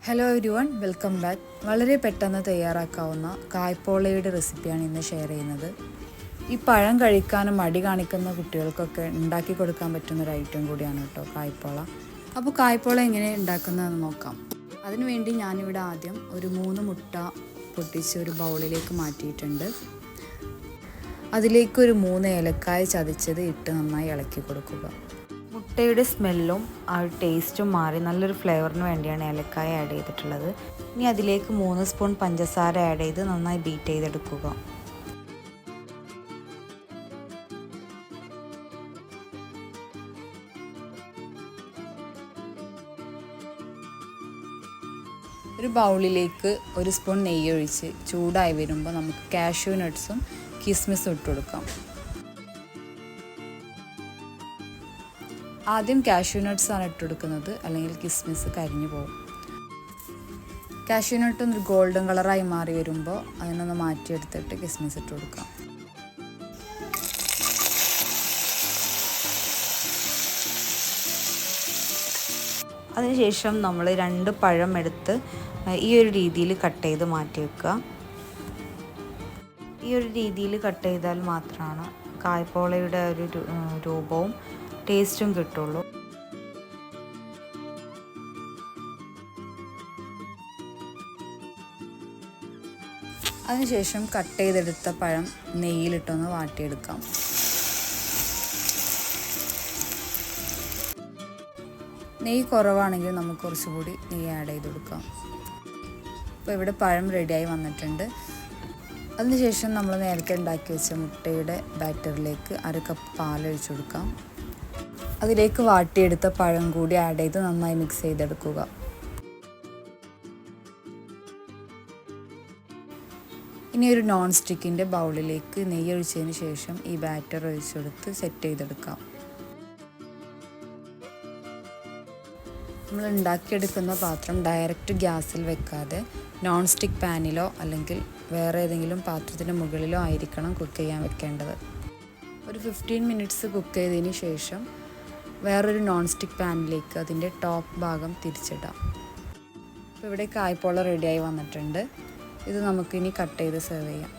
Hello everyone, welcome back. വളരെ പെട്ടെന്ന് തയ്യാറാക്കാവുന്ന കായ്പോളയുടെ റെസിപ്പിയാണ് ഇന്ന് ഷെയർ ചെയ്യുന്നത്. ഈ പഴം കഴിക്കാനും മടി കാണിക്കുന്ന കുട്ടികൾക്കൊക്കെ ഉണ്ടാക്കി കൊടുക്കാൻ പറ്റുന്നൊരു ഐറ്റം കൂടിയാണ് കേട്ടോ കായ്പോള. അപ്പോൾ കായ്പോള എങ്ങനെ ഉണ്ടാക്കുന്നതെന്ന് നോക്കാം. അതിനുവേണ്ടി ഞാനിവിടെ ആദ്യം ഒരു 3 മുട്ട പൊട്ടിച്ച് ഒരു ബൗളിലേക്ക് മാറ്റിയിട്ടുണ്ട്. അതിലേക്ക് ഒരു 3 ഏലക്കായ ചതച്ചത് ഇട്ട് നന്നായി ഇളക്കി കൊടുക്കുക. മുട്ടയുടെ സ്മെല്ലും ആ ടേസ്റ്റും മാറി നല്ലൊരു ഫ്ലേവറിന് വേണ്ടിയാണ് ഏലക്കായ ആഡ് ചെയ്തിട്ടുള്ളത്. ഇനി അതിലേക്ക് 3 സ്പൂൺ പഞ്ചസാര ആഡ് ചെയ്ത് നന്നായി ബീറ്റ് ചെയ്തെടുക്കുക. ഒരു ബൗളിലേക്ക് 1 സ്പൂൺ നെയ്യ് ഒഴിച്ച് ചൂടായി വരുമ്പോൾ നമുക്ക് കാഷ്യൂ നട്ട്സും കിസ്മിസും ഇട്ട് കൊടുക്കാം. ആദ്യം കാഷ്യൂ നട്ട്സാണ് ഇട്ടെടുക്കുന്നത്, അല്ലെങ്കിൽ കിസ്മിസ് കരിഞ്ഞു പോകും. കാഷ്യൂ നട്ട് ഒരു ഗോൾഡൻ കളറായി മാറി വരുമ്പോൾ അതിനൊന്ന് മാറ്റിയെടുത്തിട്ട് കിസ്മിസ് ഇട്ട് കൊടുക്കാം. അതിനുശേഷം നമ്മൾ 2 പഴം എടുത്ത് ഈ ഒരു രീതിയിൽ കട്ട് ചെയ്ത് മാറ്റി വെക്കുക. ഈ ഒരു രീതിയിൽ കട്ട് ചെയ്താൽ മാത്രമാണ് കായ്പോളയുടെ ഒരു രൂപവും ടേസ്റ്റും കിട്ടുള്ളൂ. അതിനുശേഷം കട്ട് ചെയ്തെടുത്ത പഴം നെയ്യിലിട്ടൊന്ന് വാട്ടിയെടുക്കാം. നെയ്യ് കുറവാണെങ്കിൽ നമുക്ക് കുറച്ചുകൂടി നെയ്യ് ആഡ് ചെയ്ത് കൊടുക്കാം. അപ്പോൾ ഇവിടെ പഴം റെഡിയായി വന്നിട്ടുണ്ട്. അതിനുശേഷം നമ്മൾ നേരത്തെ ഉണ്ടാക്കി വെച്ച മുട്ടയുടെ ബാറ്ററിലേക്ക് 1/2 കപ്പ് പാലൊഴിച്ചു കൊടുക്കാം. അതിലേക്ക് വാട്ടിയെടുത്ത പഴം കൂടി ആഡ് ചെയ്ത് നന്നായി മിക്സ് ചെയ്തെടുക്കുക. ഇനി ഒരു നോൺ സ്റ്റിക്കിൻ്റെ ബൗളിലേക്ക് നെയ്യ് ഒഴിച്ചതിന് ശേഷം ഈ ബാറ്റർ ഒഴിച്ചെടുത്ത് സെറ്റ് ചെയ്തെടുക്കാം. നമ്മൾ ഉണ്ടാക്കിയെടുക്കുന്ന പാത്രം ഡയറക്റ്റ് ഗ്യാസിൽ വെക്കാതെ നോൺ സ്റ്റിക്ക് പാനിലോ അല്ലെങ്കിൽ വേറെ ഏതെങ്കിലും പാത്രത്തിൻ്റെ മുകളിലോ ആയിരിക്കണം കുക്ക് ചെയ്യാൻ വെക്കേണ്ടത്. ഒരു 15 മിനിറ്റ്സ് കുക്ക് ചെയ്തതിന് ശേഷം വേറൊരു നോൺ സ്റ്റിക്ക് പാനിലേക്ക് അതിൻ്റെ ടോപ്പ് ഭാഗം തിരിച്ചിടാം. അപ്പോൾ ഇവിടെ കായ്പോള റെഡിയായി വന്നിട്ടുണ്ട്. ഇത് നമുക്കിനി കട്ട് ചെയ്ത് സെർവ് ചെയ്യാം.